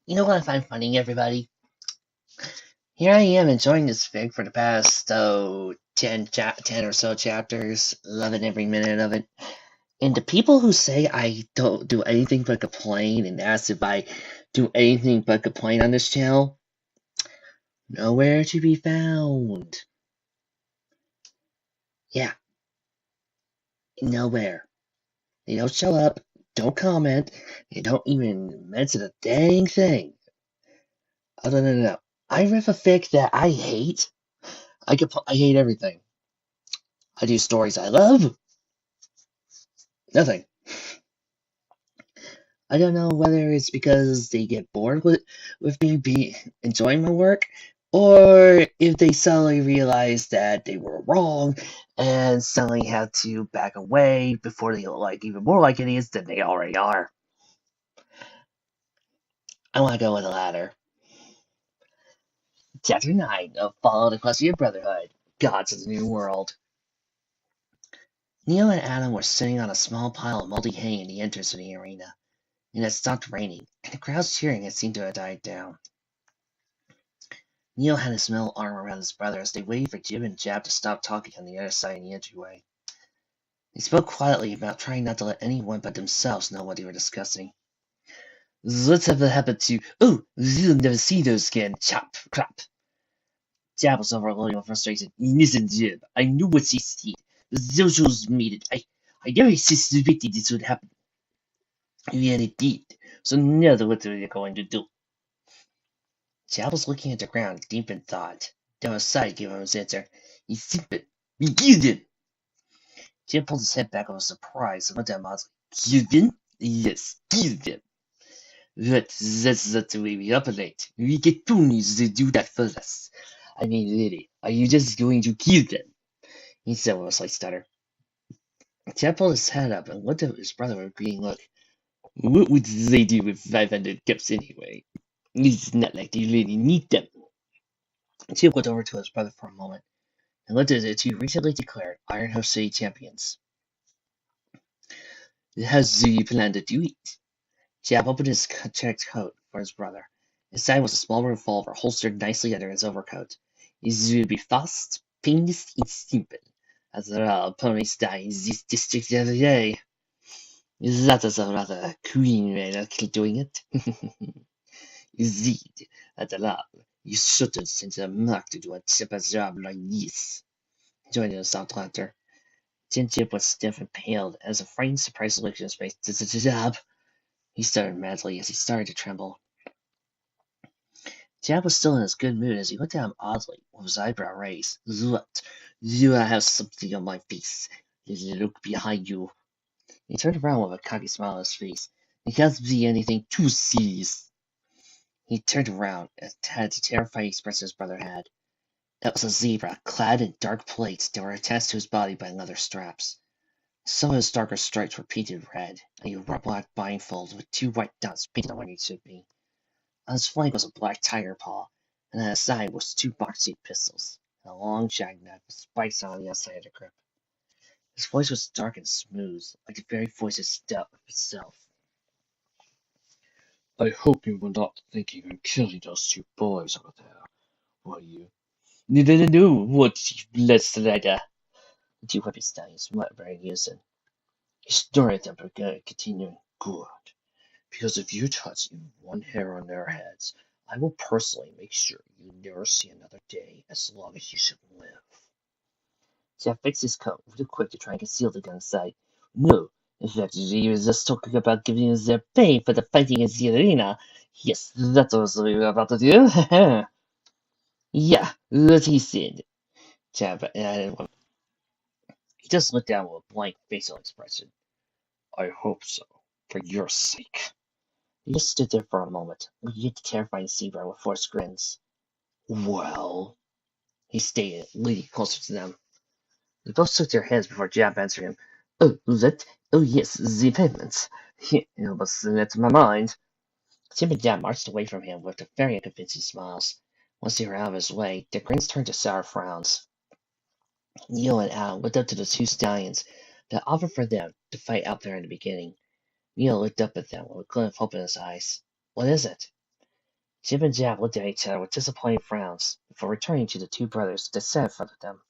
You know what I find funny, everybody? Here I am enjoying this fig for the past, 10 or so chapters, loving every minute of it. And the people who say I don't do anything but complain and ask if I do anything but complain on this channel, nowhere to be found. Yeah, nowhere. They don't show up, don't comment, they don't even mention a dang thing. Other than that, I riff a fic that I hate. I hate everything. I do stories I love. Nothing. I don't know whether it's because they get bored with me enjoying my work, or if they suddenly realize that they were wrong and suddenly have to back away before they look like even more like idiots than they already are. I want to go with the latter. Chapter 9 of Follow the Equestria Brotherhood, Gods of the New World. Neil and Adam were sitting on a small pile of moldy hay in the entrance of the arena. It had stopped raining, and the crowd's cheering had seemed to have died down. Neil had his metal arm around his brother as they waited for Jim and Jab to stop talking on the other side of the entryway. They spoke quietly about trying not to let anyone but themselves know what they were discussing. Let's have it happen to— oh, you'll never see those again, chop, crap. Jab was overloading with frustration. Listen, Jim, I knew what she said. The socials made it. I never suspected this would happen. Yet it did. So now what are you going to do? Jab was looking at the ground, deep in thought. Then a sigh gave him his answer. He's simple. We killed him. Jim pulled his head back with surprise and looked at Mosley. Killed him? Yes, killed him. That's not the way we operate. We get ponies to do that for us. I mean, really, are you just going to kill them? He said with a slight stutter. Jim pulled his head up and looked at his brother with a green look. What would they do with 500 cups anyway? It's not like they really need them. Chip looked over to his brother for a moment and looked at the two recently declared Iron Horse City champions. How do you plan to do it? Jab opened his checked coat for his brother. Inside was a small revolver holstered nicely under his overcoat. It will be fast, painless, and simple. After all, ponies die in this district every day. That is a rather clean way of doing it. Indeed, after all, you shouldn't send a mark to do a simple job like this. Joining the soft laughter. Jib was stiff and pale as a frightened surprise looked in his face. This is a job. He stuttered madly as he started to tremble. Jab was still in his good mood as he looked at him oddly, with his eyebrow raised. What? You have something on my face. Look behind you. He turned around with a cocky smile on his face. It can't be anything too serious. He turned around and had the terrifying expression his brother had. It was a zebra, clad in dark plates that were attached to his body by leather straps. Some of his darker stripes were painted red, and a black blindfold with two white dots painted on where he should be. On his flank was a black tiger paw, and at his side was two box-shaped pistols, and a long jagged knife with spikes on the outside of the grip. His voice was dark and smooth, like the very voice itself. I hope you were not thinking of killing those two boys over there, were you? You didn't know what less later. The two whipped stallions were very using. He snorted at them, continuing, Good. Because if you touch even one hair on their heads, I will personally make sure you never see another day as long as you should live. Jeff fixed his coat real quick to try and conceal the gun sight. No, in fact, he was just talking about giving us their pay for the fighting in the arena. Yes, that's what we were about to do. Yeah, what he said. Jeff added. He just looked down with a blank facial expression. I hope so, for your sake. He just stood there for a moment, looking at the terrifying zebra with forced grins. Well, he stated, leaning closer to them. They both shook their heads before Jab answered him. Oh yes, the payments. It was slipped my mind. Tim and Jab marched away from him with very unconvincing smiles. Once they were out of his way, their grins turned to sour frowns. Neil and Al looked up to the two stallions that offered for them to fight out there in the beginning. Neil looked up at them with a glint of hope in his eyes. What is it? Jib and Jab looked at each other with disappointed frowns before returning to the two brothers that sat in front of them.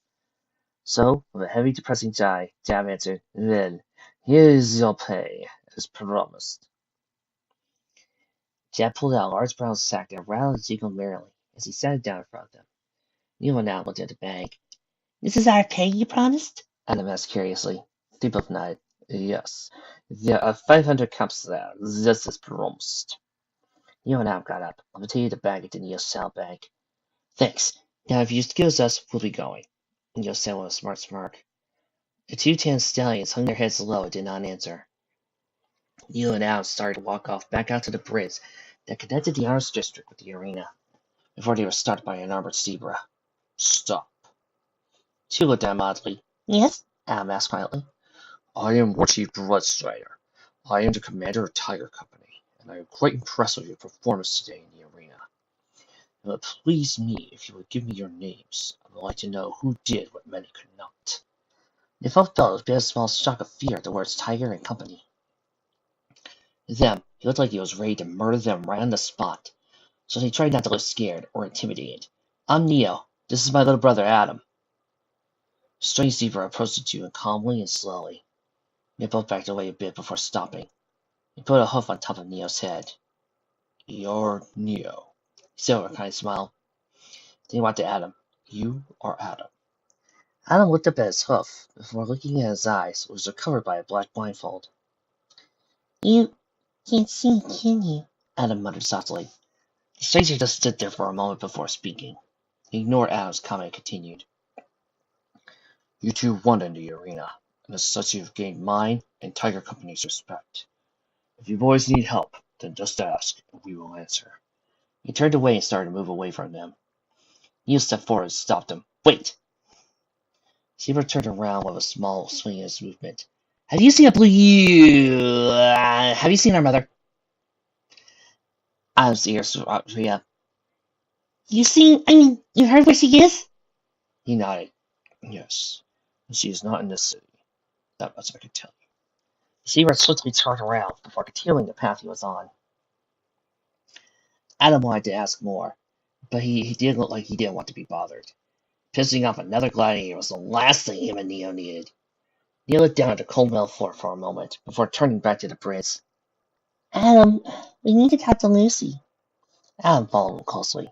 So, with a heavy, depressing sigh, Jab answered, "Then, here's your pay, as promised." Jab pulled out a large brown sack that rattled and jingled merrily as he sat it down in front of them. Neil now looked at the bag. "This is our pay you promised?" Adam asked curiously. They both nodded. "Yes. There are 500 cups there, just as promised." Neil and Adam got up. "I'll take you the bag into Neil's saddle bag." "Thanks. Now, if you excuse us, we'll be going," Neil said with a smart smirk. The two tan stallions hung their heads low and did not answer. Neil and Adam started to walk off back out to the bridge that connected the Arts District with the arena, before they were stopped by an armored zebra. "Stop." She looked at him oddly. "Yes?" Adam asked quietly. "I am Chief Bloodstrider. I am the commander of Tiger Company, and I am quite impressed with your performance today in the arena. It would please me if you would give me your names. I would like to know who did what many could not." They both felt a bit of small shock of fear at the words Tiger and Company. To them, he looked like he was ready to murder them right on the spot, so they tried not to look scared or intimidated. "I'm Neo. This is my little brother, Adam." The strange zebra approached the two calmly and slowly. They both backed away a bit before stopping. He put a hoof on top of Neo's head. "You're Neo," he said with a kind smile. Then he walked to Adam. "You are Adam." Adam looked up at his hoof before looking at his eyes, which were covered by a black blindfold. "You can't see, can you?" Adam muttered softly. The stranger just stood there for a moment before speaking. He ignored Adam's comment and continued. "You two won in the arena, and as such you've gained mine and Tiger Company's respect. If you boys need help, then just ask, and we will answer." He turned away and started to move away from them. Neil stepped forward and stopped him. "Wait!" Zebra turned around with a small swing in his movement. Have you seen our mother?" Adam's ears were up. You heard where she is?" He nodded. "Yes. She is not in this city. That much I can tell you." Zebra swiftly turned around before continuing the path he was on. Adam wanted to ask more, but he did look like he didn't want to be bothered. Pissing off another gladiator was the last thing him and Neo needed. Neo looked down at the cold metal floor for a moment, before turning back to the bridge. "Adam, we need to talk to Lucy." Adam followed him closely.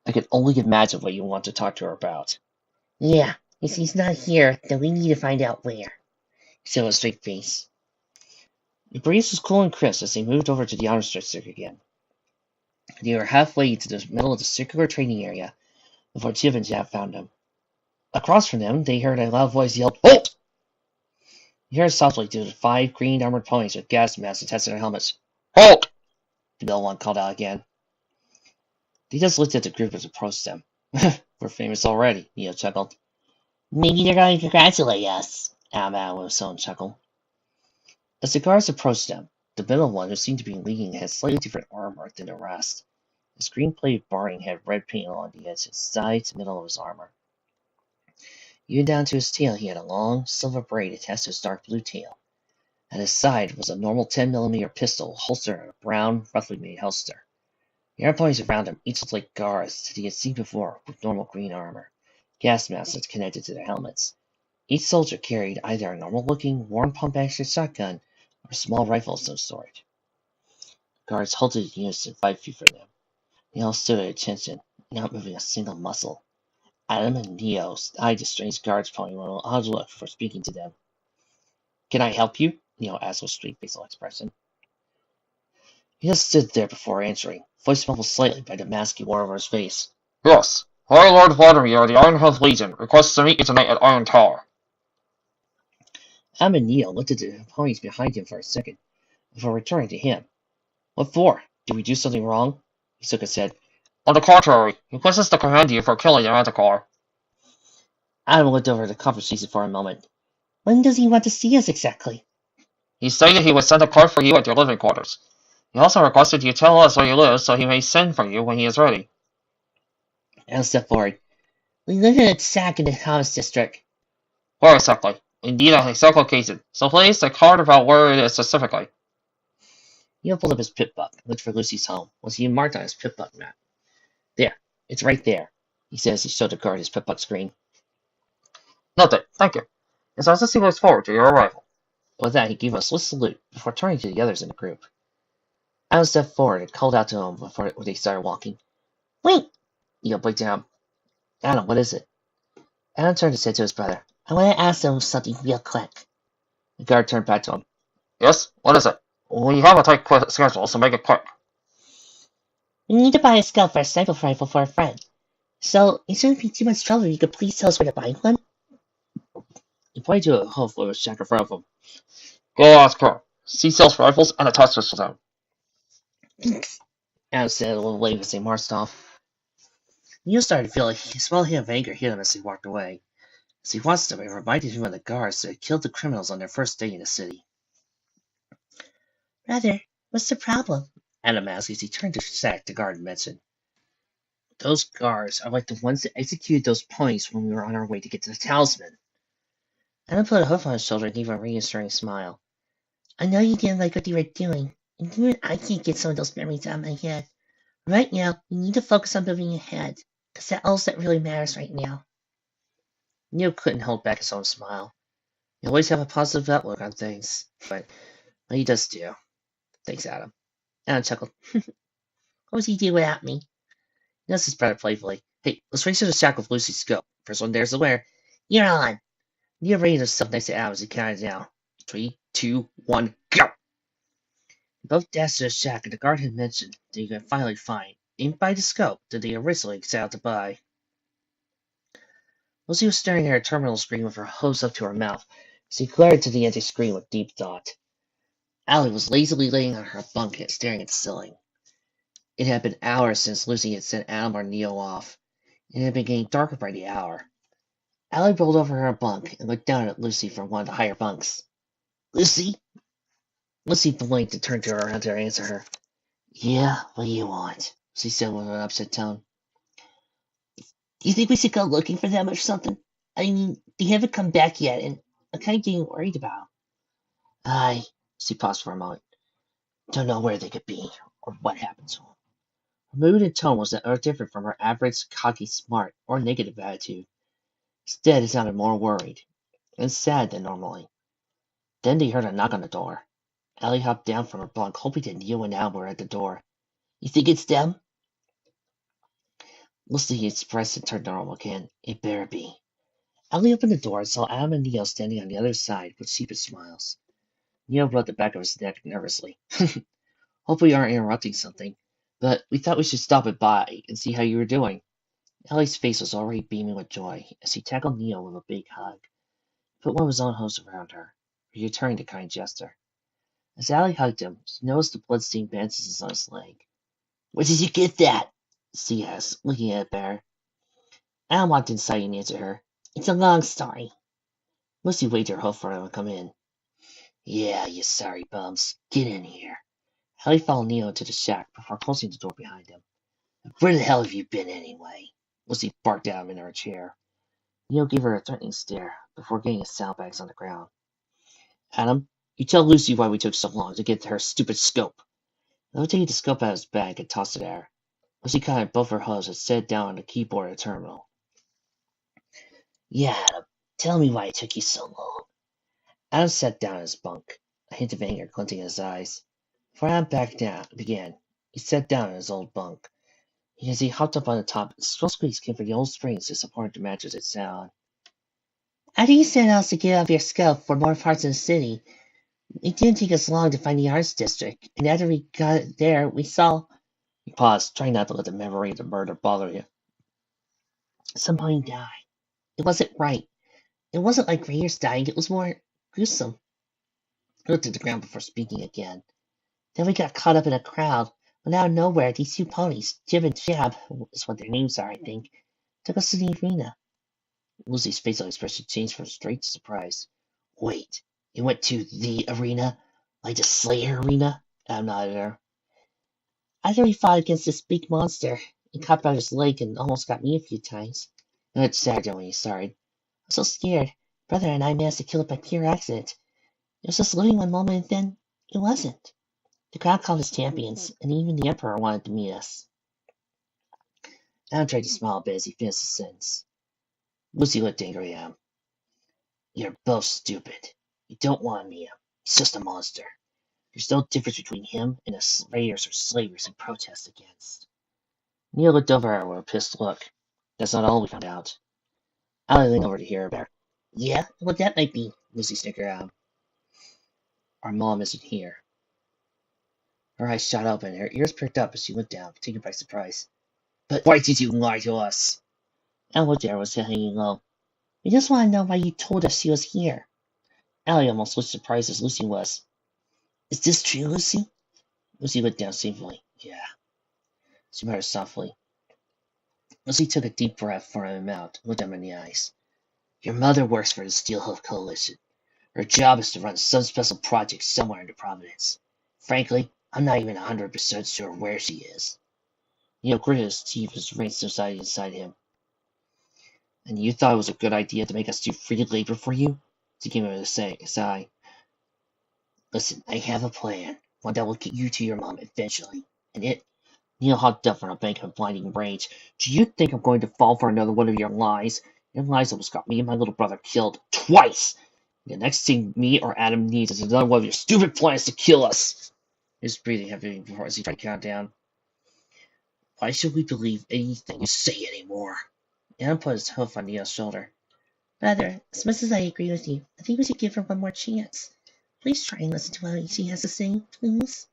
"I can only imagine what you want to talk to her about." "Yeah, if she's not here, then we need to find out where," he said with a straight face. The breeze was cool and crisp as they moved over to the honor district again. They were halfway to the middle of the circular training area before Chip and Jab found them. Across from them, they heard a loud voice yell, "Halt!" He heard softly to the 5 green armored ponies with gas masks attached to their helmets. "Halt!" the middle one called out again. They just looked at the group as it approached them. "We're famous already," Neo chuckled. "Maybe they're going to congratulate us," Adam added with a sullen chuckle. As the guards approached them, the middle one, who seemed to be leading, had slightly different armor than the rest. His green-plated barring had red paint along the edge, his sides, and middle of his armor. Even down to his tail, he had a long, silver braid attached to his dark blue tail. At his side was a normal 10mm pistol holstered in a brown, roughly made holster. The other ponies around him each looked like guards that he had seen before with normal green armor, gas masks connected to their helmets. Each soldier carried either a normal-looking, worn pump-action shotgun or a small rifle of some sort. Guards halted in unison 5 feet from them. They all stood at attention, not moving a single muscle. Adam and Neo eyed the strange guards pony with an odd look before speaking to them. "Can I help you?" Neo asked with a straight facial expression. He just stood there before answering, voice muffled slightly by the mask he wore over his face. "Yes, High Lord Vladimir of the Iron Health Legion requests to meet you tonight at Iron Tower." Adam and Neo looked at the ponies behind him for a second, before returning to him. "What for? Did we do something wrong?" He shook his head. "On the contrary, he requests us to commend you for killing the Manticore." Adam looked over the conversation for a moment. "When does he want to see us exactly?" "He stated he would send a card for you at your living quarters. He also requested you tell us where you live so he may send for you when he is ready." Adam stepped forward. "We live in a shack in the commerce district." "Where exactly? Indeed, an exact location. So please, a card about where it is specifically." Neil pulled up his pit book and looked for Lucy's home, which he marked on his pit book map. There, it's right there, he said as he showed the guard his pit book screen. Noted, thank you. As I was listening forward to your arrival. With that, he gave a swift salute before turning to the others in the group. Adam stepped forward and called out to him before they started walking. Wait! Neil blinked down. Adam, what is it? Adam turned and said to his brother, I want to ask them something real quick. The guard turned back to him. Yes, what is it? We have a tight schedule, so make it quick. We need to buy a scout for a sniper rifle for a friend. So, it shouldn't be too much trouble if you could please tell us where to buy one? He pointed to a hole full of shack in front of him. Go ask her. She sells rifles and a touch pistol down. Thanks, Adam said a little late as they marched off. Neil started to feel like a small hit of anger hit him as he walked away. As he watched them, it reminded him of the guards that had killed the criminals on their first day in the city. Brother, what's the problem? Adam asked as he turned to Sack, the guard mentioned. Those guards are like the ones that executed those ponies when we were on our way to get to the talisman. Adam put a hoof on his shoulder and gave a reassuring smile. I know you didn't like what you were doing, and even I can't get some of those memories out of my head. Right now, you need to focus on moving ahead, because that's all that really matters right now. Neil couldn't hold back his own smile. He always have a positive outlook on things, but he does too. Thanks, Adam. Adam chuckled. What would he do without me? He asked his brother playfully. Hey, let's race to the shack with Lucy's scope. First one there's the winner. You're on. Neil raised himself next to Adam as he counted down. 3, 2, 1, go! They both dashed to the shack, and the guard had mentioned that you could finally find, aimed by the scope, that they originally set out to buy. Lucy was staring at her terminal screen with her hose up to her mouth, as she glared to the empty screen with deep thought. Allie was lazily laying on her bunk and staring at the ceiling. It had been hours since Lucy had sent Adam or Neil off, and it had been getting darker by the hour. Allie rolled over her bunk and looked down at Lucy from one of the higher bunks. Lucy? Lucy blinked and turned to her around to answer her. Yeah, what do you want? She said with an upset tone. Do you think we should go looking for them or something? I mean, they haven't come back yet, and I'm kind of getting worried about them. She paused for a moment. Don't know where they could be, or what happened to them. Her mood and tone was not different from her average, cocky, smart, or negative attitude. Instead, it sounded more worried, and sad than normally. Then they heard a knock on the door. Allie hopped down from her bunk, hoping that Neil and Al were at the door. You think it's them? Lucy expressed and turned normal again. It better be. Allie opened the door and saw Adam and Neil standing on the other side with sheepish smiles. Neil rubbed the back of his neck nervously. Hope we aren't interrupting something, but we thought we should stop it by and see how you were doing. Allie's face was already beaming with joy as he tackled Neil with a big hug. He put one of his own hose around her, returning the kind gesture. As Allie hugged him, she noticed the blood-stained bandages on his leg. Where did you get that? She asked, looking at Bear. Adam walked inside and answered her. It's a long story. Lucy waved her hoof for him to come in. Yeah, you sorry bums. Get in here. Allie followed Neil into the shack before closing the door behind him. Where the hell have you been anyway? Lucy barked at him in her chair. Neil gave her a threatening stare before getting his saddlebags on the ground. Adam, you tell Lucy why we took so long to get to her stupid scope. He'll take the scope out of his bag and toss it at her. Lucy caught at both her hooves and sat down on the keyboard of the terminal. Yeah, Adam, tell me why it took you so long. Adam sat down in his bunk, a hint of anger glinting in his eyes. Before Adam began, he sat down in his old bunk. As he hopped up on the top, slow squeaks came from the old springs that supported the mattress it sat on. After you sent us to get off your scope for more parts of the city, it didn't take us long to find the arts district, and after we got there, we saw... He paused, trying not to let the memory of the murder bother you. Somebody died. It wasn't right. It wasn't like Raiders dying, it was more gruesome. He looked at the ground before speaking again. Then we got caught up in a crowd, when out of nowhere, these two ponies, Jib and Jab, is what their names are, I think, took us to the arena. Lucy's facial expression changed from straight to surprise. Wait, it went to the arena? Like the Slayer arena? Adam nodded at her. After we fought against this big monster, it caught by his leg and almost got me a few times. And it's Saturday when he started. I'm so scared. Brother and I managed to kill it by pure accident. It was just living one moment and then it wasn't. The crowd called us champions, and even the Emperor wanted to meet us. Alan tried to smile a bit as he finished the sentence. Lucy looked angry at him. You're both stupid. You don't want to meet him. He's just a monster. There's no difference between him and the raiders or slavers he protests against. Neil looked over at her with a pissed look. That's not all we found out. Allie leaned over to hear about. Yeah, what that might be, Lucy snickered at him. Our mom isn't here. Her eyes shot open, and her ears pricked up as she looked down, taken by surprise. But why did you lie to us? Al looked at her, was hanging low. We just want to know why you told us she was here. Allie almost looked surprised as Lucy was. Is this true, Lucy? Lucy looked down shamefully. Yeah. She muttered softly. Lucy took a deep breath from her mouth and looked him in the eyes. Your mother works for the Steelhoof Coalition. Her job is to run some special project somewhere in the Providence. Frankly, I'm not even 100% sure where she is. Neil gritted his teeth as rain subsided inside him. And you thought it was a good idea to make us do free labor for you? She came over to say, a sigh. Listen, I have a plan. One that will get you to your mom eventually. And it... Neil hopped up from a bank of blinding rage. Do you think I'm going to fall for another one of your lies? Your lies almost got me and my little brother killed twice. The next thing me or Adam needs is another one of your stupid plans to kill us. He was breathing heavily before as he tried to count down. Why should we believe anything you say anymore? Adam put his hoof on Neil's shoulder. Brother, as much as I agree with you, I think we should give her one more chance. Please try and listen to what she has to say, please.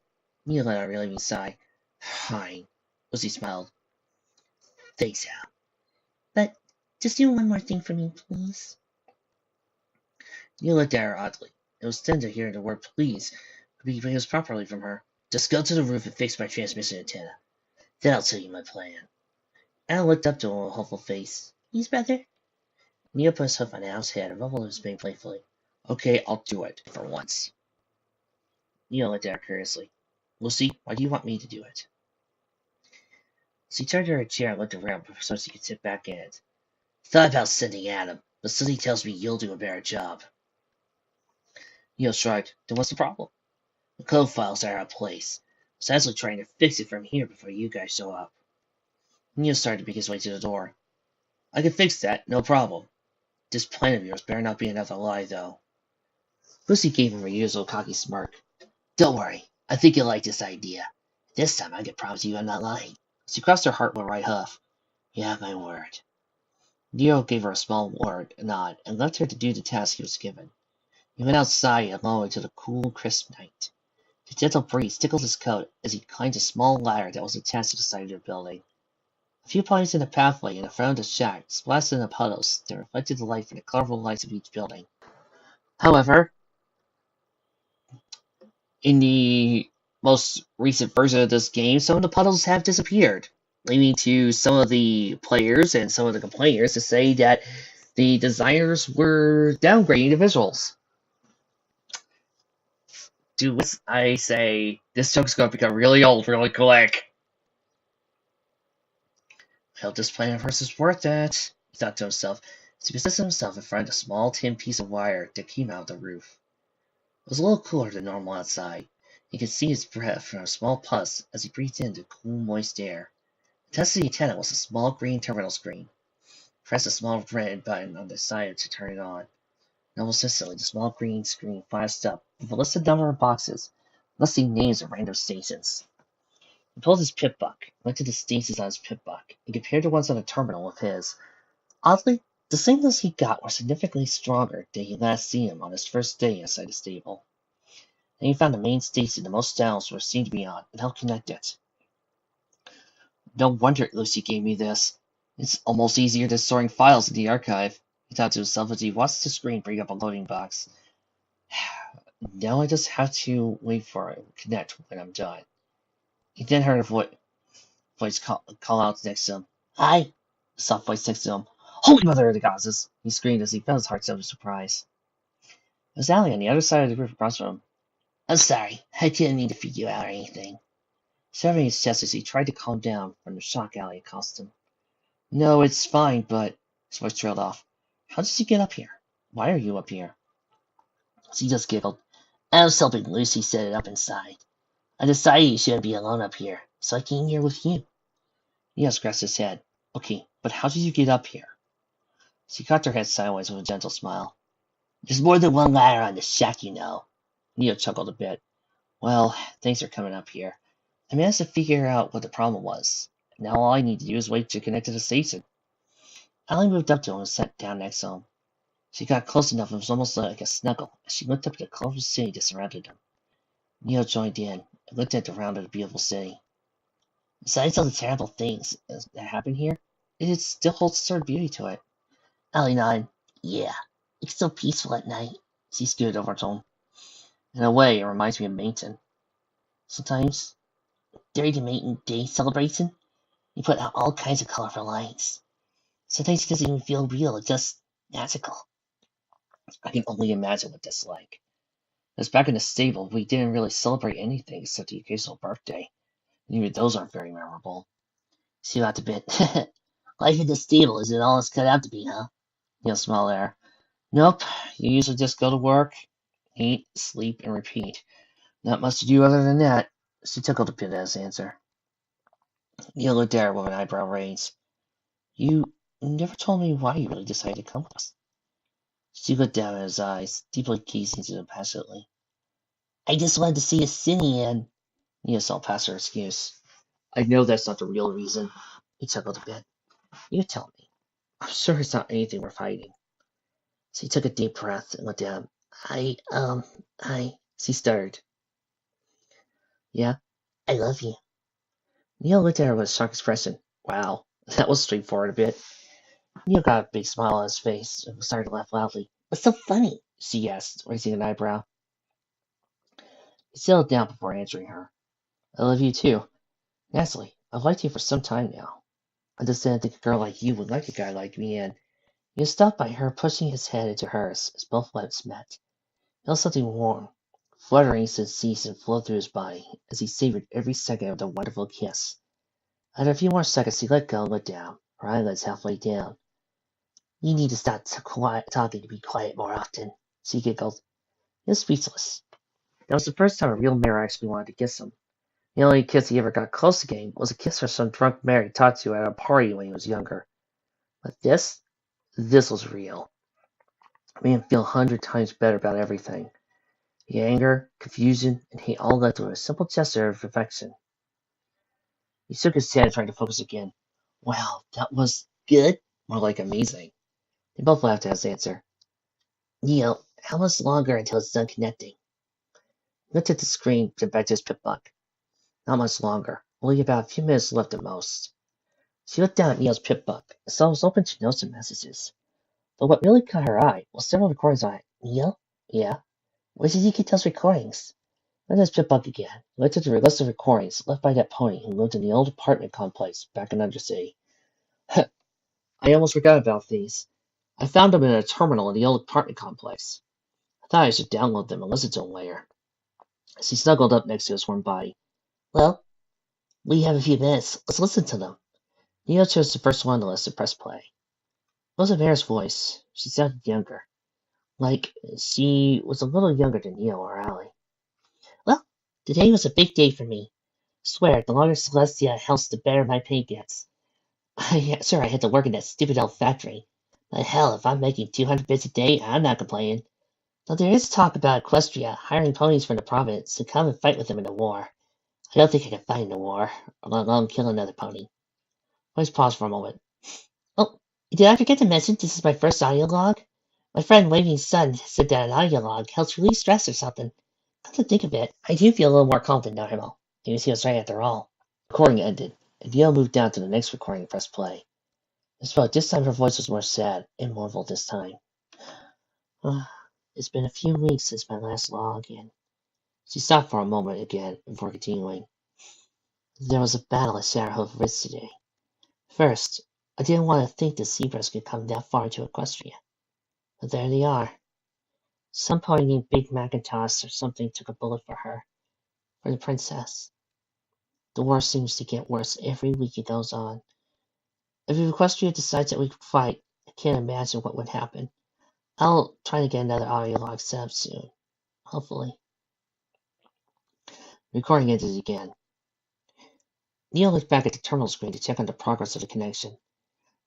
Neil let out a relieving sigh. Fine. Lucy smiled. Thanks, Al. But just do one more thing for me, please. Neil looked at her oddly. It was then to hear the word please could be used properly from her. Just go to the roof and fix my transmission antenna. Then I'll tell you my plan. Al looked up to him with a hopeful face. Please, brother? Neil put his hoof on Al's head and rumbled his mane playfully. Okay, I'll do it, for once. Neil looked at her curiously. Lucy, why do you want me to do it? She turned to her chair and looked around so she could sit back in it. Thought about sending Adam, but Susie tells me you'll do a better job. Neil shrugged. Then what's the problem? The code files are out of place. So I was actually trying to fix it from here before you guys show up. Neil started to make his way to the door. I can fix that, no problem. This plan of yours better not be another lie, though. Lucy gave him her usual cocky smirk. Don't worry, I think you'll like this idea. This time I can promise you I'm not lying. She crossed her heart with her right hoof. You have my word. Nero gave her a small nod and left her to do the task he was given. He went outside alone into the cool, crisp night. The gentle breeze tickled his coat as he climbed a small ladder that was attached to the side of the building. A few points in the pathway in the front of the shack splashed in the puddles that reflected the light from the colorful lights of each building. However, in the most recent version of this game, some of the puddles have disappeared, leading to some of the players and some of the complainers to say that the designers were downgrading the visuals. To which I say, this joke's going to become really old really quick. I hope this plan of hers is worth it, he thought to himself, as he positioned himself in front of a small tin piece of wire that came out of the roof. It was a little cooler than normal outside. He could see his breath from a small puff as he breathed in the cool, moist air. Attached to the antenna was a small green terminal screen. Press a small red button on the side to turn it on. And almost instantly, the small green screen flashed up with a listed number of boxes, listing names of random stations. He pulled his pip buck, went to the stations on his pip buck, and compared the ones on the terminal with his. Oddly, the signals he got were significantly stronger than he had last seen him on his first day inside the stable. Then he found the main station the most sounds were seen to be on, and helped connect it. No wonder Lucy gave me this. It's almost easier than storing files in the archive, he thought to himself as he watched the screen bring up a loading box. Now I just have to wait for it to connect when I'm done. He then heard a voice call out next to him. Hi! A soft voice next to him. Holy mother of the goddesses! He screamed as he felt his heart so with surprise. It was Allie on the other side of the roof across from him. I'm sorry, I didn't mean to freak you out or anything. Shoving his chest as he tried to calm down from the shock Allie had caused him. No, it's fine, but... His voice trailed off. How did you get up here? Why are you up here? She just giggled. I was helping Lucy set it up inside. I decided you shouldn't be alone up here, so I came here with you. Neo scratched his head. Okay, but how did you get up here? She cocked her head sideways with a gentle smile. There's more than one ladder on the shack, you know. Neo chuckled a bit. Well, thanks for coming up here. I managed to figure out what the problem was. Now all I need to do is wait to connect to the station. Allie moved up to him and sat down next to him. She got close enough it was almost like a snuggle as she looked up at the colorful city that surrounded them. Neo joined in and looked at the round of the beautiful city. Besides all the terrible things that happen here, it still holds a certain beauty to it. Allie nodded. Yeah, it's so peaceful at night. She scooted over to him. In a way, it reminds me of Mayton. Sometimes, during the Mayton Day celebration, you put out all kinds of colorful lights. Sometimes it doesn't even feel real, it's just magical. I can only imagine what that's like. Because back in the stable, we didn't really celebrate anything except the occasional birthday. And even those aren't very memorable. She laughed a bit. Life in the stable isn't all it's cut out to be, huh? Neil smiled at her. Nope, you usually just go to work, eat, sleep, and repeat. Not much to do other than that. She tickled a bit at his answer. Neil looked at her with an eyebrow raised. You never told me why you really decided to come with us. She looked down at his eyes, deeply gazing into them passionately. I just wanted to see a city and Neil saw past her excuse. I know that's not the real reason. He chuckled a bit. You tell me. I'm sure it's not anything worth hiding. She took a deep breath and looked at him. She stuttered. Yeah, I love you. Neil looked at her with a shocked expression. Wow, that was straightforward a bit. Neil got a big smile on his face and started to laugh loudly. What's so funny? She asked, raising an eyebrow. He settled down before answering her. I love you too. Naturally, I've liked you for some time now. I just didn't think a girl like you would like a guy like me, and he was stopped by her pushing his head into hers as both lips met. He felt something warm, fluttering since ceased and flowed through his body as he savored every second of the wonderful kiss. After a few more seconds, he let go and looked down, her eyelids halfway down. You need to stop talking to be quiet more often, she giggled. He was speechless. That was the first time a real mare actually wanted to kiss him. The only kiss he ever got close to getting was a kiss from some drunk mare he talked to at a party when he was younger. But this was real. It made him feel 100 times better about everything. The anger, confusion, and hate all led to a simple gesture of affection. He shook his head, trying to focus again. Wow, that was good? More like amazing. They both laughed at his answer. Neil, how much longer until it's done connecting? He looked at the screen, then back to his pip-buck. Not much longer. Only about a few minutes left at most. She looked down at Neil's pip-buck, and saw it was open to notes and messages. But what really caught her eye was several recordings on it. Neil? Yeah? Where did you get those recordings? Then his pip-buck again. Looked at the list of recordings left by that pony who lived in the old apartment complex back in Undercity. I almost forgot about these. I found them in a terminal in the old apartment complex. I thought I should download them and listen to them later. She snuggled up next to his warm body. Well, we have a few minutes. Let's listen to them. Neil chose the first one on the list and pressed play. It was a Mare's voice. She sounded younger. Like she was a little younger than Neil or Allie. Well, today was a big day for me. Swear, the longer Celestia helps, the better my pay gets. Sure, I had to work in that stupid old factory. But hell, if I'm making 200 bits a day, I'm not complaining. Though there is talk about Equestria hiring ponies from the province to come and fight with them in the war. I don't think I can fight in the war, let alone kill another pony. Let's pause for a moment. Oh, did I forget to mention this is my first audio log? My friend Waving's son said that an audio log helps relieve stress or something. Come to think of it, I do feel a little more confident now, Himmel. Maybe he was right after all. The recording ended, and Neil moved down to the next recording and pressed play. This time her voice was more sad and mournful this time. It's been a few weeks since my last log, and she stopped for a moment again before continuing. There was a battle at Sarahove Ridge today. First, I didn't want to think the zebras could come that far to Equestria. But there they are. Some pony named Big Macintosh or something took a bullet for her, for the princess. The war seems to get worse every week it goes on. If Equestria decides that we could fight, I can't imagine what would happen. I'll try to get another audio log set up soon. Hopefully. Recording ended again. Neil looked back at the terminal screen to check on the progress of the connection.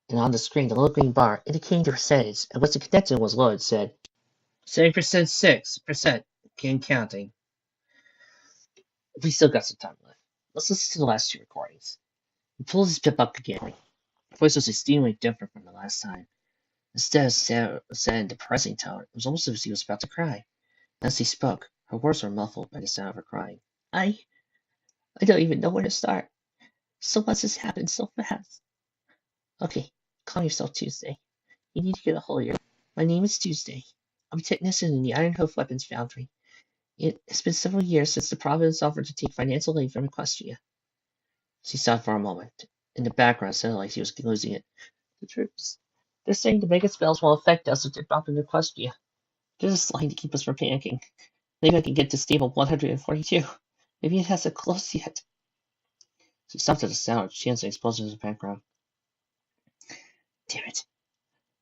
And on the screen, the little green bar indicating the percentage at which the connection was loaded said 70%, 6%. Game counting. We still got some time left. Let's listen to the last two recordings. He pulled his pip up again. The voice was extremely different from the last time. Instead of sad and depressing tone, it was almost as if he was about to cry. As he spoke, her words were muffled by the sound of her crying. I don't even know where to start. So much has happened so fast. Okay, calm yourself, Tuesday. You need to get a hold of your... My name is Tuesday. I'm a technician in the Iron Hoof Weapons Foundry. It has been several years since the province offered to take financial aid from Equestria. She stopped for a moment. In the background, it sounded like she was losing it. The troops. They're saying the mega spells will affect us if they're dropped into Equestria. They're just lying to keep us from panicking. Maybe I can get to stable 142. Maybe it hasn't closed yet. She stopped at the sound of chants and explosions in the background. Damn it.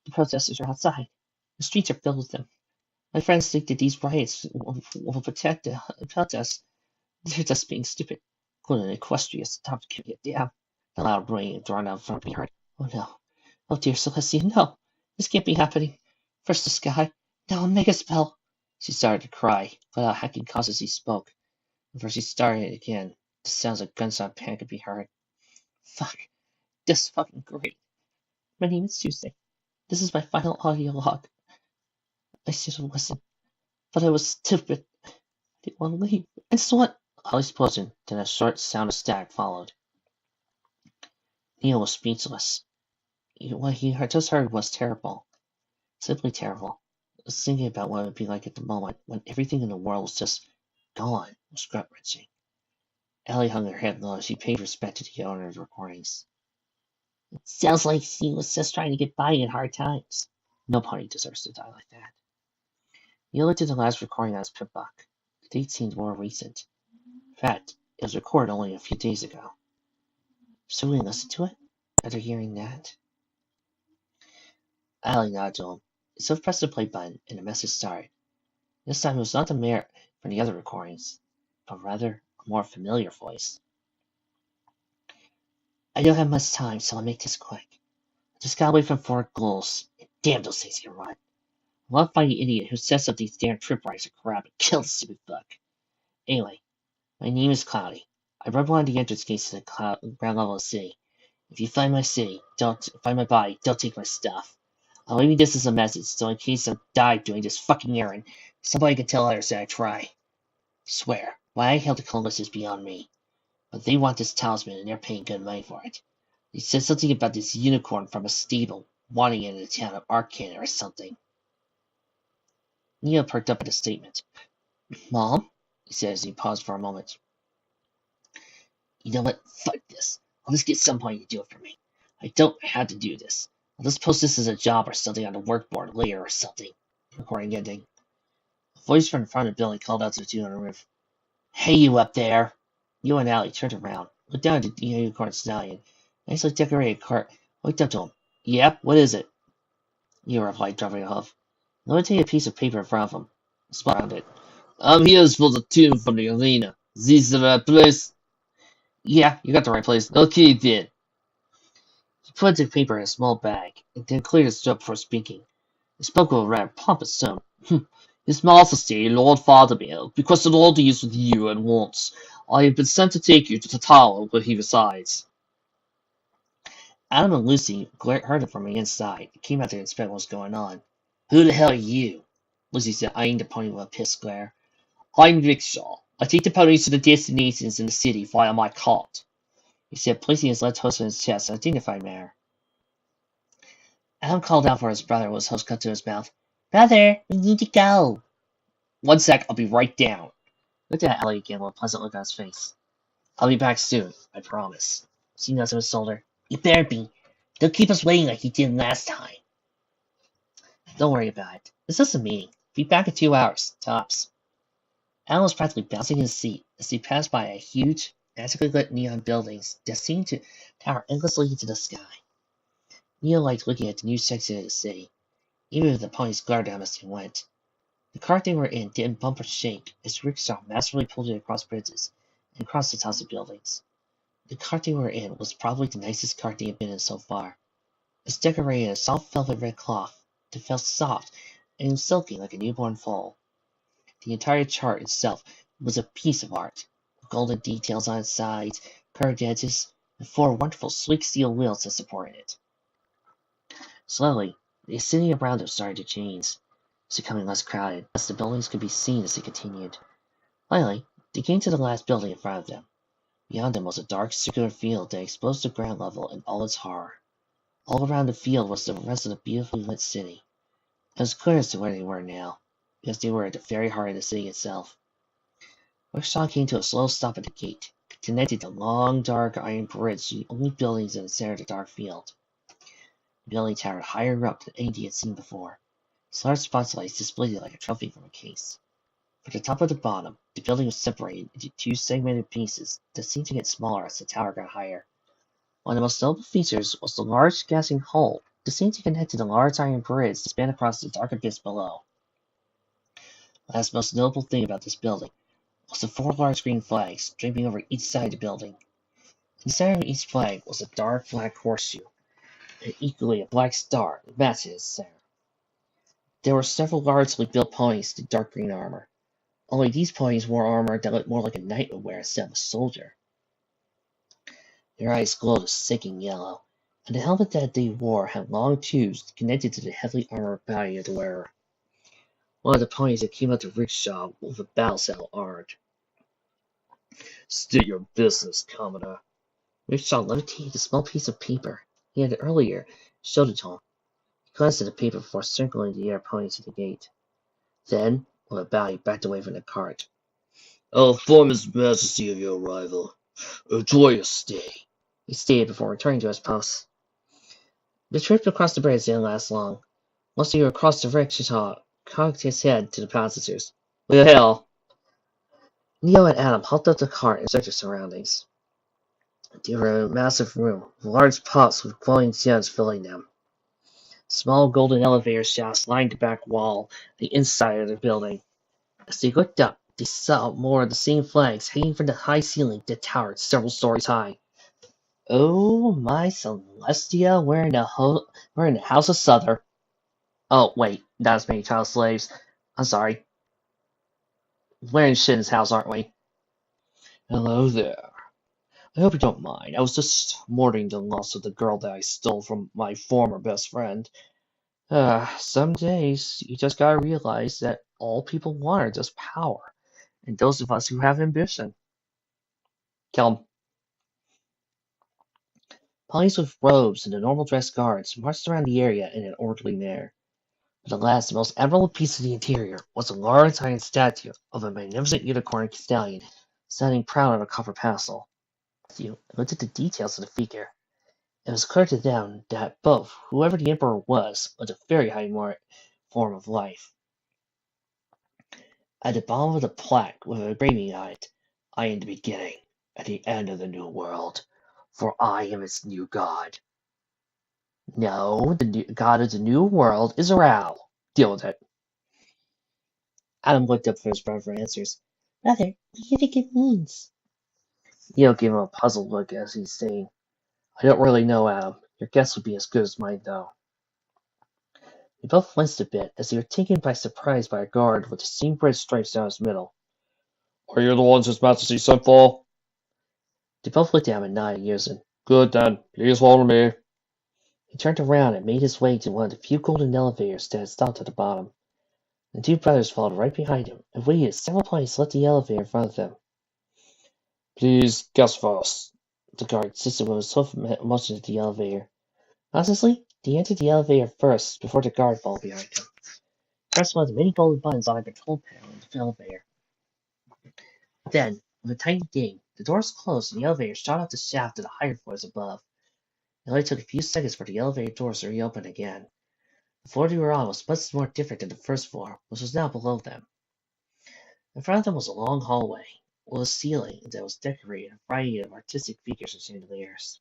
The protesters are outside. The streets are filled with them. My friends think that these riots will protect us. They're just being stupid. Going to Equestria stopped keeping it down. The loud rain drawn out front of me heard. Oh no. Oh dear Celestia, no. This can't be happening. First the sky, now a mega spell. She started to cry, without hacking cause as he spoke. Before she started again, the sounds of gunshot panic could be heard. Fuck. This fucking great. My name is Tuesday. This is my final audio log. I should have listened, but I was stupid. I didn't want to leave. I just want... All explosion, then a short sound of static followed. Neil was speechless. What he just heard was terrible. Simply terrible. I was thinking about what it would be like at the moment when everything in the world was just gone. It was gut-wrenching. Ellie hung her head low as she paid respect to the owner of the recordings. It sounds like he was just trying to get by in hard times. Nobody deserves to die like that. Neil looked at the last recording on his pip-book. The date seemed more recent. In fact, it was recorded only a few days ago. Should we listen to it? After hearing that? Allie nodded to him. So pressed the play button, and the message started. This time it was not the mayor from the other recordings, but rather a more familiar voice. I don't have much time, so I'll make this quick. I just got away from Fort Ghouls, and damn those things can run. I want to find the idiot who sets up these damn tripwires are crap and kill the stupid fuck. Anyway, my name is Cloudy. I run one of the entrance gates to the ground level of the city. If you find my body, don't take my stuff. I'm leaving this as a message, so in case I die doing this fucking errand, somebody can tell others that I try. Swear, why I held the Columbus is beyond me. But they want this talisman and they're paying good money for it. They said something about this unicorn from a stable, wanting it in the town of Arcana or something. Neil perked up at the statement. Mom? He said as he paused for a moment. You know what? Fuck this. I'll just get somebody to do it for me. I don't have to do this. I'll just post this as a job or something on the workboard later or something. Recording ending. A voice from the front of the building called out to the two on the roof. Hey, you up there! You and Allie turned around, looked down at the unicorn stallion. Nicely decorated cart. Looked up to him. Yep, what is it? You replied, dropping a hoof. Let me take a piece of paper in front of him. Spot on it. I'm here for the tune from the arena. This the right place? Yeah, you got the right place. Okay, then. He put the paper in a small bag, and then cleared his throat before speaking. He spoke with a rather pompous tone. His Majesty, Lord Fathermere, because the Lord is with you at once, I have been sent to take you to the tower where he resides. Adam and Lucy heard it from the inside and came out to inspect what was going on. Who the hell are you? Lucy said, eyeing the pony with a pissed glare. I'm Rickshaw. I take the ponies to the destinations in the city via my cart, he said, placing his left host on his chest in a dignified manner. Adam called out for his brother with his host cut to his mouth. Brother, we need to go. 1 sec, I'll be right down. Looked at Ellie again with a pleasant look on his face. I'll be back soon, I promise. She nods to his shoulder. You better be. Don't keep us waiting like you did last time. Don't worry about it. It's just a meeting. Be back in 2 hours, tops. Alan was practically bouncing in his seat as he passed by a huge, magically lit neon buildings that seemed to tower endlessly into the sky. Neil liked looking at the new section of the city, even if the ponies glared down as they went. The cart they were in didn't bump or shake as Rickshaw masterfully pulled it across bridges, and across the tops of buildings. The cart they were in was probably the nicest cart they had been in so far. It was decorated in soft velvet red cloth that felt soft and silky like a newborn foal. The entire chart itself was a piece of art, with golden details on its sides, curved edges, and four wonderful sleek steel wheels that supported it. Slowly, the city around them started to change. It was becoming less crowded, as the buildings could be seen as they continued. Finally, they came to the last building in front of them. Beyond them was a dark, circular field that exposed the ground level in all its horror. All around the field was the rest of the beautifully lit city. It was clear as to where they were now, because they were at the very heart of the city itself. Rickshaw came to a slow stop at the gate, connected to a long, dark iron bridge to the only buildings in the center of the dark field. The building towered higher up than any he had seen before. Its large spotlights displayed it like a trophy from a case. From the top to the bottom, the building was separated into two segmented pieces that seemed to get smaller as the tower got higher. One of the most notable features was the large gassing hole that seemed to connect to the large iron bridge that spanned across the dark abyss below. The last most notable thing about this building was the four large green flags draping over each side of the building. In the center of each flag was a dark black horseshoe, and equally a black star that matched its center. There were several largely built ponies in dark green armor. Only these ponies wore armor that looked more like a knight would wear instead of a soldier. Their eyes glowed a sickening yellow, and the helmet that they wore had long tubes connected to the heavily armored body of the wearer. One of the ponies that came up to Rickshaw with a battle saddle armed. "State your business, Commodore." Rickshaw levitated a small piece of paper he had earlier, showed it to him. He glanced at the paper before circling the air pony to the gate. Then, with a bow, he backed away from the cart. "I'll inform His Majesty of your arrival. Enjoy your stay," he stated before returning to his post. The trip across the bridge didn't last long. Once they were across the rickshaw, cocked his head to the passengers. "What the hell?" Neo and Adam hopped up the cart and searched their surroundings. They were in a massive room, with large pots with glowing gems filling them. Small golden elevator shafts lined the back wall, the inside of the building. As they looked up, they saw more of the same flags hanging from the high ceiling that towered several stories high. "Oh, my Celestia, we're in the House of Souther." Oh, wait, that's many child slaves. I'm sorry. We're in Shin's house, aren't we? "Hello there. I hope you don't mind. I was just mourning the loss of the girl that I stole from my former best friend. Some days you just gotta realize that all people want are just power, and those of us who have ambition." Kill 'em. Police with robes and the normal dress guards marched around the area in an orderly manner. But alas, the most admirable piece of the interior was a large iron statue of a magnificent unicorn stallion standing proud on a copper pedestal. Matthew looked at the details of the figure. It was clear to them that both whoever the emperor was a very high form of life. At the bottom of the plaque, with a engraving on it, "I am the beginning and the end of the new world, for I am its new god." No, the new god of the new world is Rao. Deal with it. Adam looked up for his brother for answers. "Brother, what do you think it means?" Neo gave him a puzzled look as he's saying, "I don't really know, Adam. Your guess would be as good as mine, though." They both flinched a bit as they were taken by surprise by a guard with the same red stripes down his middle. "Are you the ones His Majesty sent for?" They both looked at him and nodded in unison. "Good then, please follow me." He turned around and made his way to one of the few golden elevators that had stopped at the bottom. The two brothers followed right behind him and waited as several ponies left the elevator in front of them. "Please guess first," the guard insisted with a swift motion to the elevator. Honestly, they entered the elevator first before the guard followed behind them. Pressed one of the many golden buttons on the control panel in the elevator. Then, with a tiny ding, the doors closed and the elevator shot up the shaft to the higher floors above. It only took a few seconds for the elevator doors to reopen again. The floor they were on was much more different than the first floor, which was now below them. In front of them was a long hallway, with a ceiling that was decorated with a variety of artistic figures and chandeliers.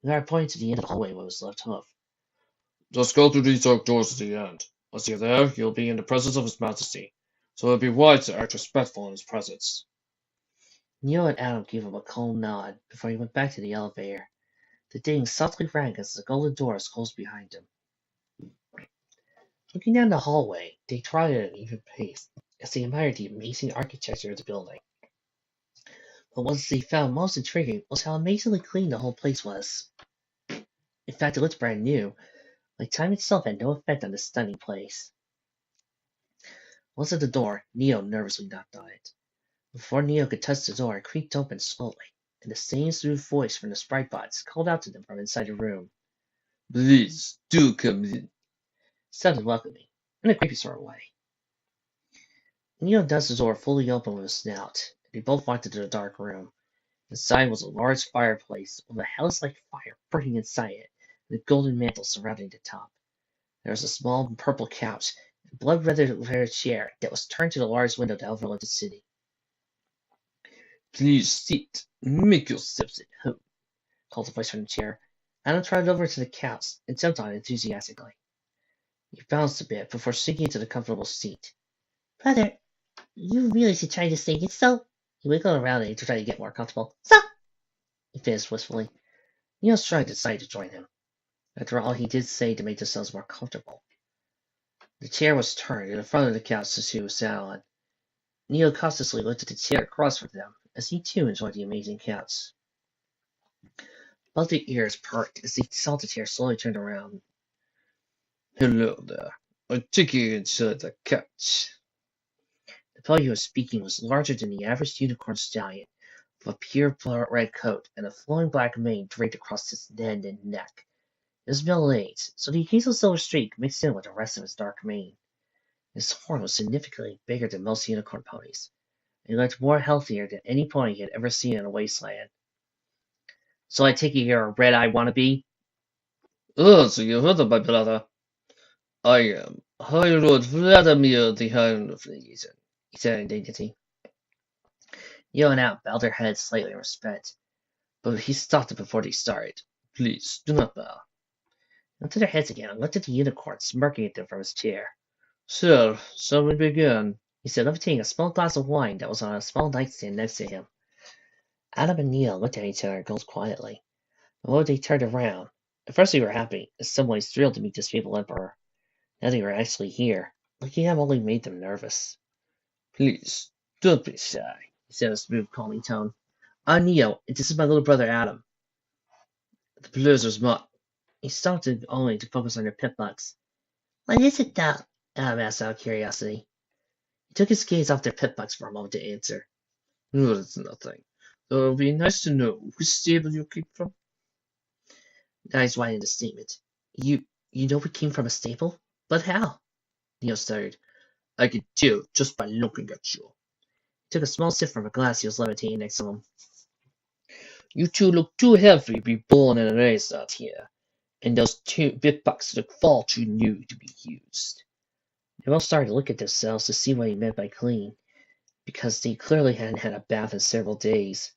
The guard pointed to the end of the hallway where was left hoof. "Just go through these dark doors to the end. Once you're there, you'll be in the presence of His Majesty, so it would be wise to act respectful in his presence." Neo and Adam gave him a cold nod before he went back to the elevator. The ding softly rang as the golden doors closed behind him. Looking down the hallway, they trotted at an even pace as they admired the amazing architecture of the building. But what they found most intriguing was how amazingly clean the whole place was. In fact, it looked brand new, like time itself had no effect on this stunning place. Once at the door, Neo nervously knocked on it. Before Neo could touch the door, it creaked open slowly, and the same smooth voice from the sprite bots called out to them from inside the room. Please, do come in. It sounded welcoming, in a creepy sort of way. Neo danced the door fully open with a snout, and they both walked into the dark room. Inside was a large fireplace with a hellish-like fire burning inside it, and a golden mantle surrounding the top. There was a small purple couch and a blood-red chair that was turned to the large window that overlooked the city. Please sit. Make yourselves at home. Called the voice from the chair. Adam trotted over to the couch and jumped on it enthusiastically. He bounced a bit before sinking into the comfortable seat. Brother, you really should try this thing. It's so... He wiggled around it to try to get more comfortable. So... He finished wistfully. Neo shrugged and decided to join him. After all, he did say to make themselves more comfortable. The chair was turned in front of the couch the two sat on. Neo cautiously looked at the chair across from them, as he too enjoyed the amazing couch. Both their ears perked as they saw the chair slowly turned around. Hello there. I take you inside the couch. The fellow who was speaking was larger than the average unicorn stallion, with a pure red coat and a flowing black mane draped across his head and neck. He was middle-aged, so the occasional silver streak mixed in with the rest of his dark mane. His horn was significantly bigger than most unicorn ponies, and he looked more healthier than any pony he had ever seen in a wasteland. So I take it you're a red-eye wannabe? Oh, so you heard of my brother? I am High Lord Vladimir the Hound of Reason, He said in dignity. Neo and Al bowed their heads slightly in respect, but he stopped it before they started. Please, do not bow. They lifted their heads again and looked at the unicorn, smirking at them from his chair. Sir, shall we begin? He said, lifting a small glass of wine that was on a small nightstand next to him. Adam and Neo looked at each other and gulped quietly. Although they turned around, at first they were happy, in some ways thrilled to meet this papal emperor. Now they were actually here. Looking at him only made them nervous. Please, don't be shy, He said in a smooth, calming tone. I'm Neo, and this is my little brother Adam. The pleasure's mine. He stopped only to focus on their pit bucks. What is it, though? Adam asked out of curiosity. He took his gaze off their pit bucks for a moment to answer. No, it's nothing. Though it would be nice to know which stable you came from. Now he's writing the statement. You know we came from a stable? But how? Neo stuttered. I could tell just by looking at you. He took a small sip from a glass he was levitating next to him. You two look too healthy to be born and raised out here, and those two bit bucks look far too new to be used. They both started to look at themselves to see what he meant by clean, because they clearly hadn't had a bath in several days.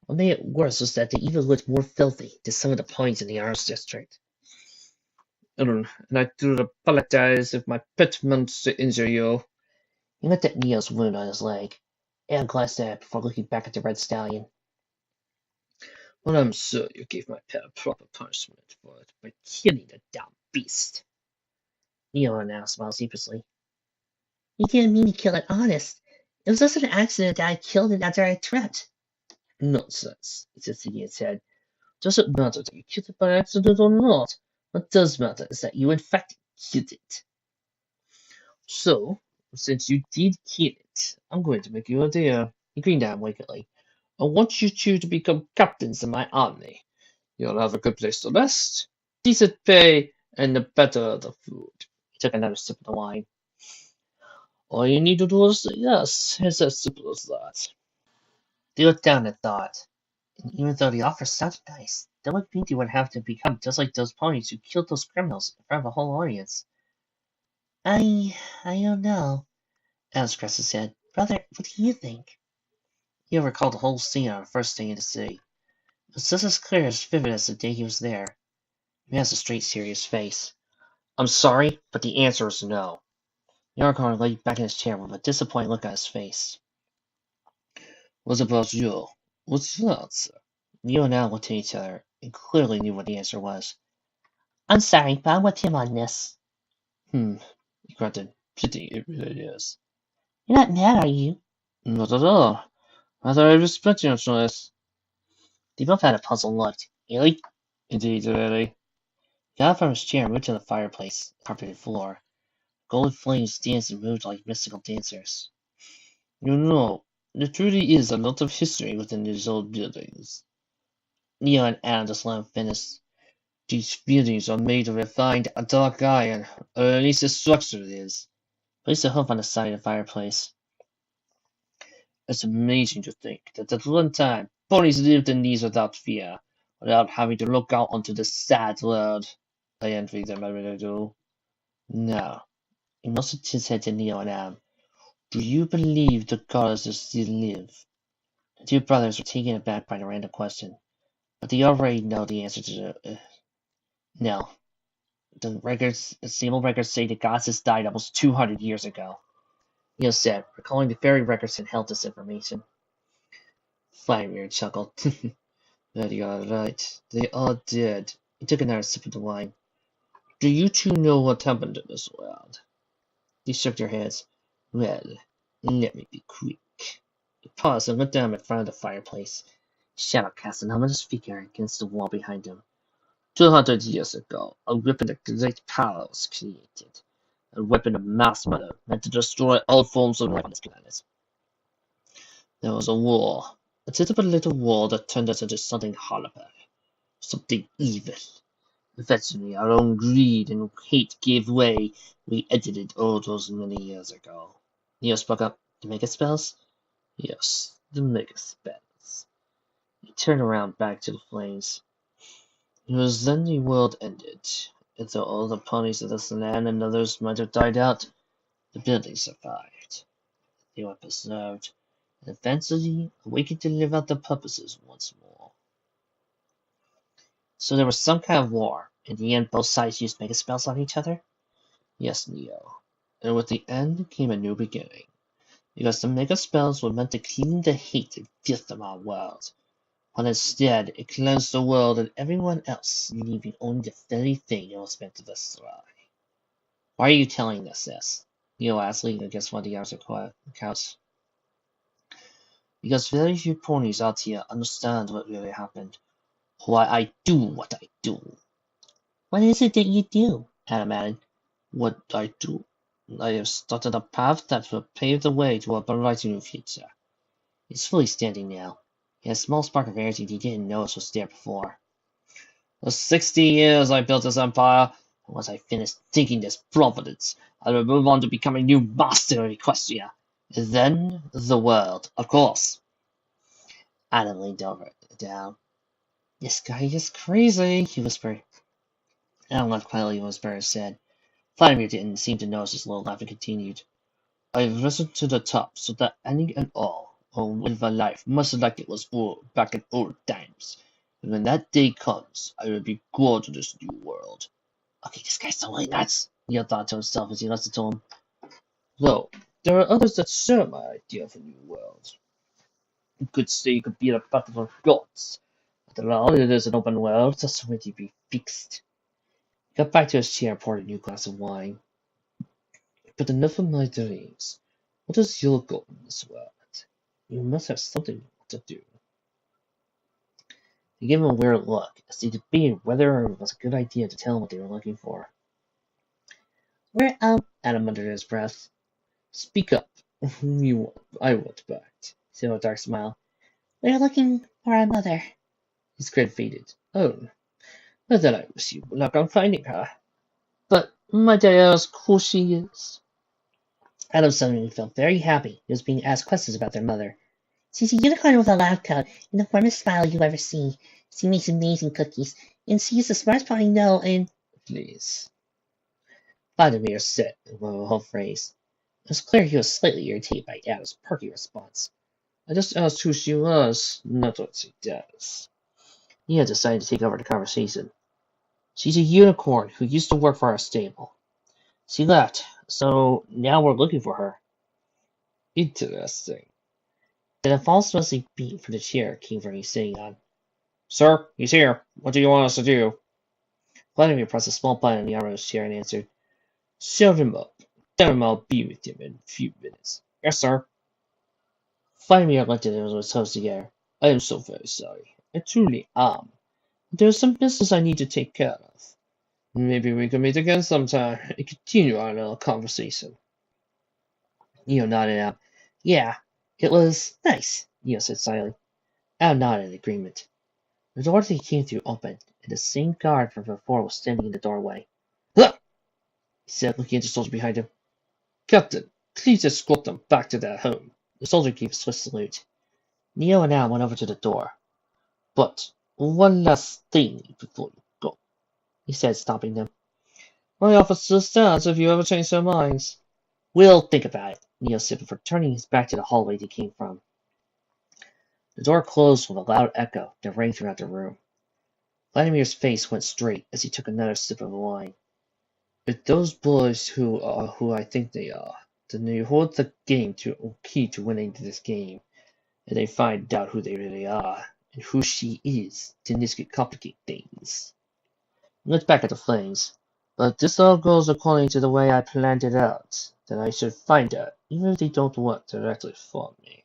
What made it worse was that they even looked more filthy than some of the ponies in the Arts District. And I do apologize if my pet meant to injure you. He looked at Neo's wound on his leg, and glanced at it before looking back at the red stallion. But I'm sure you gave my pet a proper punishment for it by killing the damn beast. Neo now smiled sheepishly. You didn't mean to kill it, honest. It was just an accident that I killed it after I tripped. Nonsense, he said, shaking his head. Does it matter that you killed it by accident or not? What does matter is that you in fact killed it. So, since you did kill it, I'm going to make you a deal. He grinned at him wickedly. I want you two to become captains in my army. You'll have a good place to rest, decent pay, and the better the food. He took another sip of the wine. All you need to do is say yes. It's as simple as that. They looked down and thought. And even though the offer sounded nice, that would mean they would have to become just like those ponies who killed those criminals in front of a whole audience. I don't know. Adam scratched his head. Brother, what do you think? He recalled the whole scene on the first day in the city. It was just as clear as vivid as the day he was there. He has a straight, serious face. I'm sorry, but the answer is no. The Unicorn lay back in his chair with a disappointed look on his face. What about you? What's your answer? Neil and Al looked at each other and clearly knew what the answer was. I'm sorry, but I'm with him on this. He grunted. Pity it really is. You're not mad, are you? Not at all. I thought I respect your choice. They both had a puzzled look. Really? Indeed, really. He got up from his chair and moved to the fireplace, carpeted floor. Golden flames danced and moved like mystical dancers. You know, there truly is a lot of history within these old buildings. Neil and Adam just let him finish. These buildings are made of refined dark iron, or at least the structure is. Placed a hoof on the side of the fireplace. It's amazing to think that at one time, ponies lived in these without fear, without having to look out onto the sad world. I envy them, I really do. Now, he nodded his head to Neil and Am. Do you believe the gods still live? The two brothers were taken aback by the random question, but they already know the answer to the no. The stable records say the goddess died almost 200 years ago. Neil said, recalling the fairy records had held this information. Vladimir chuckled. That you are right. They are dead. He took another sip of the wine. Do you two know what happened in this world? They shook their heads. Well, let me be quick. He paused and looked down in front of the fireplace. Shadow cast an ominous figure against the wall behind him. 200 years ago, a weapon of great power was created. A weapon of mass murder meant to destroy all forms of life on this planet. There was a war. A typical little war that turned us into something horrible. Something evil. Eventually, our own greed and hate gave way. We ended it all those many years ago. Neo spoke up. The mega spells? Yes, the mega spells. He turned around back to the flames. It was then the world ended. And though all the ponies of this land and others might have died out, the building survived. They were preserved, and eventually awakened to live out their purposes once more. So there was some kind of war. In the end, both sides used mega spells on each other? Yes, Neo. And with the end came a new beginning. Because the mega spells were meant to clean the hate and filth of our world. But instead, it cleansed the world and everyone else, leaving only the very thing it was meant to destroy. Why are you telling us this? Neo asked, leaning against one of the outer couch. Because very few ponies out here understand what really happened. Why I do what I do. What is it that you do? Adam added. What I do. I have started a path that will pave the way to a brighter new future. He's fully standing now. He has a small spark of energy he didn't notice was there before. For 60 years I built this empire, and once I finish thinking this providence, I will move on to becoming new master of Equestria. And then the world, of course. Adam leaned down. This guy is crazy, he whispered. Adam laughed quietly when his brother said. Vladimir didn't seem to notice his little laugh and continued. I've risen to the top so that any and all who live a life much like it was back in old times. And when that day comes, I will be god to this new world. Okay, this guy's totally nuts, Neil thought to himself as he listened to him. Though, there are others that share my idea of a new world. You could say it could be a battle of gods. After all, it is an open world that's ready to be fixed. He got back to his chair and poured a new glass of wine. But enough of my dreams. What is your goal in this world? You must have something you want to do. They gave him a weird look, as they debated whether it was a good idea to tell him what they were looking for. We're out, Adam muttered his breath. Speak up. I want back, said with a dark smile. We're looking for our mother. His grin faded. Oh, well then I wish you luck on finding her. But might I ask who she is? Adam suddenly felt very happy. He was being asked questions about their mother. She's a unicorn with a lab coat and the warmest smile you ever see. She makes amazing cookies, and she's the smartest pony I know, and... Please. Vladimir said in one whole phrase. It was clear he was slightly irritated by Adam's perky response. I just asked who she was, not what she does. He had decided to take over the conversation. She's a unicorn who used to work for our stable. She left, so now we're looking for her. Interesting. Then a phosphorescent beam from the chair came from his sitting on. Sir, he's here. What do you want us to do? Vladimir pressed a small button on the arm of his chair and answered, Shove him up. Tell him I'll be with him in a few minutes. Yes, sir. Vladimir looked at him and was toast together. I am so very sorry. I truly am. There's some business I need to take care of. Maybe we can meet again sometime and continue our conversation. Neo nodded out. Yeah, it was nice, Neo said silently. Al nodded in agreement. The door they came through opened, and the same guard from before was standing in the doorway. Look, he said, looking at the soldier behind him. Captain, please escort them back to their home. The soldier gave a swift salute. Neo and Al went over to the door. But one last thing before you go, he said, stopping them. My officer stands if you ever change their minds. We'll think about it, Neo said before turning his back to the hallway they came from. The door closed with a loud echo that rang throughout the room. Vladimir's face went straight as he took another sip of the wine. If those boys who I think they are, then they hold the key to winning this game, and they find out who they really are and who she is, then this could complicate things. He looked back at the flames. But if this all goes according to the way I planned it out, then I should find out, even if they don't work directly for me.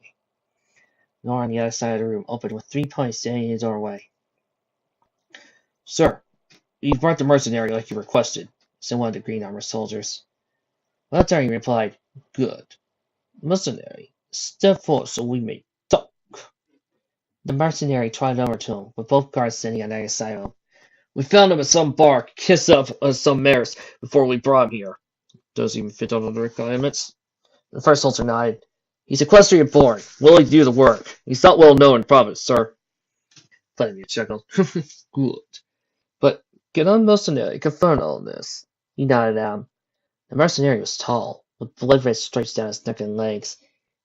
The door on the other side of the room opened with 3 ponies standing in the doorway. Sir, you brought the mercenary like you requested, said one of the green armored soldiers. Without turning, he replied, Good. Mercenary, step forward so we may talk. The mercenary trotted over to him, with both guards standing on either side of him. We found him at some bar, kissed up on some mares before we brought him here. Does he even fit under the requirements? The first soldier nodded. He's Equestria born, willing to do the work. He's not well known in the province, sir. Vladimir chuckled. Good. But get on mercenary, confirm all this. He nodded at him. The mercenary was tall, with blood-red stripes down his neck and legs.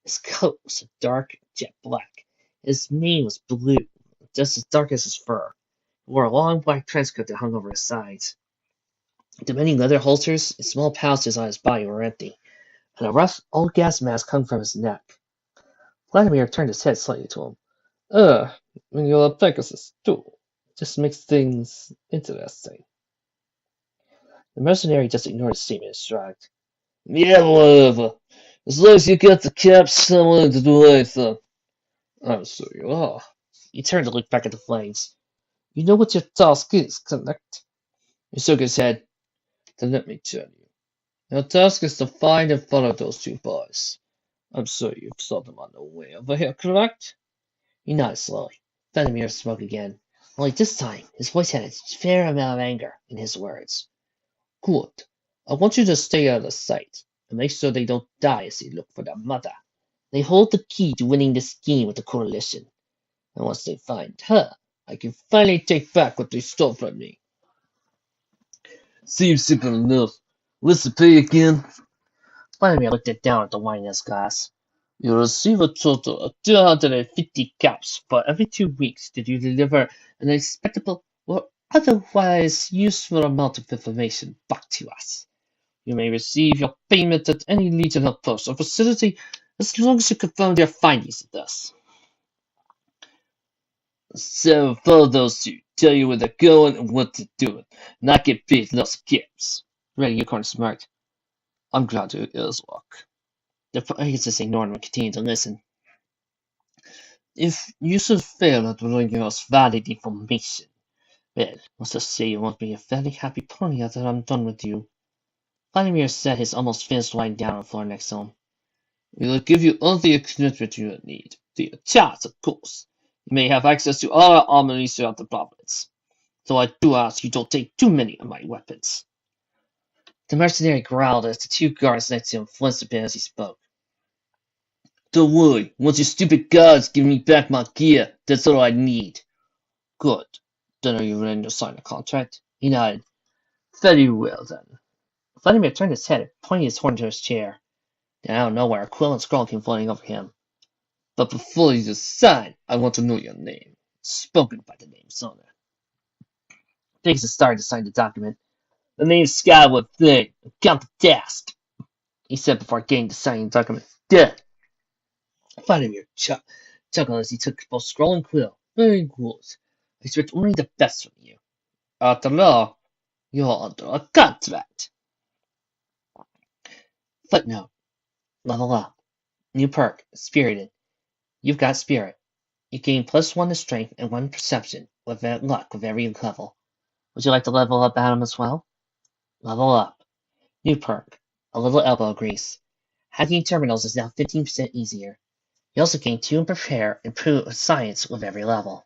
His coat was a dark jet black. His mane was blue, just as dark as his fur. He wore a long black trench coat that hung over his sides. The many leather holsters and small pouches on his body were empty, and a rough old gas mask hung from his neck. Vladimir turned his head slightly to him. When you're a Pegasus too. Just makes things interesting. The mercenary just ignored his statement and shrugged. Yeah, whatever. As long as you get the caps, I'm willing to do anything. I'm sure you are. He turned to look back at the flames. You know what your task is, correct? He shook his head. Then let me tell you. Your task is to find and follow those 2 boys. I'm sure you saw them on the way over here, correct? He nodded slowly. Vladimir spoke again. Only this time, his voice had a fair amount of anger in his words. Good. I want you to stay out of sight, and make sure they don't die as they look for their mother. They hold the key to winning this game with the coalition. And once they find her, I can finally take back what they stole from me. Seems simple enough. What's the pay again? Vladimir looked down at the wine in his glass. You'll receive a total of 250 caps for every 2 weeks that you deliver an acceptable or otherwise useful amount of information back to us. You may receive your payment at any Legion outpost or facility as long as you confirm their findings with us. So follow those 2, tell you where they're going and what they're doing, not get paid lots of caps. Red Unicorn smirked. I'm glad to hear his work. The Pegasus ignored him and continued to listen. If you should fail at bringing us valid information, well, let's just say you won't be a very happy pony after I'm done with you. Vladimir set his almost finished wine down on the floor next to him. We'll give you all the equipment you need. The charts, of course. You may have access to all our armories throughout the province. So I do ask you don't take too many of my weapons. The mercenary growled as the 2 guards next to him flinched a bit as he spoke. Don't worry, once your stupid guards give me back my gear, that's all I need. Good. Then are you ready to sign a contract? He nodded. Very well, then. Vladimir turned his head and pointed his horn to his chair. Then out of nowhere, a quill and scroll came floating over him. But before you sign, I want to know your name. Spoken by the name's owner. Pegasus started to sign the document. The name's Skyward Thing. Count the task, he said before getting to signing the document. Vladimir chuckled as he took both scroll and quill. Very good. I expect only the best from you. After all, you're under a contract. Footnote. Level up. New perk. Spirited. You've got spirit. You gain +1 to strength and 1 perception with luck with every level. Would you like to level up Adam as well? Level up. New perk. A little elbow grease. Hacking terminals is now 15% easier. You also gain 2 in prepare and improve science with every level.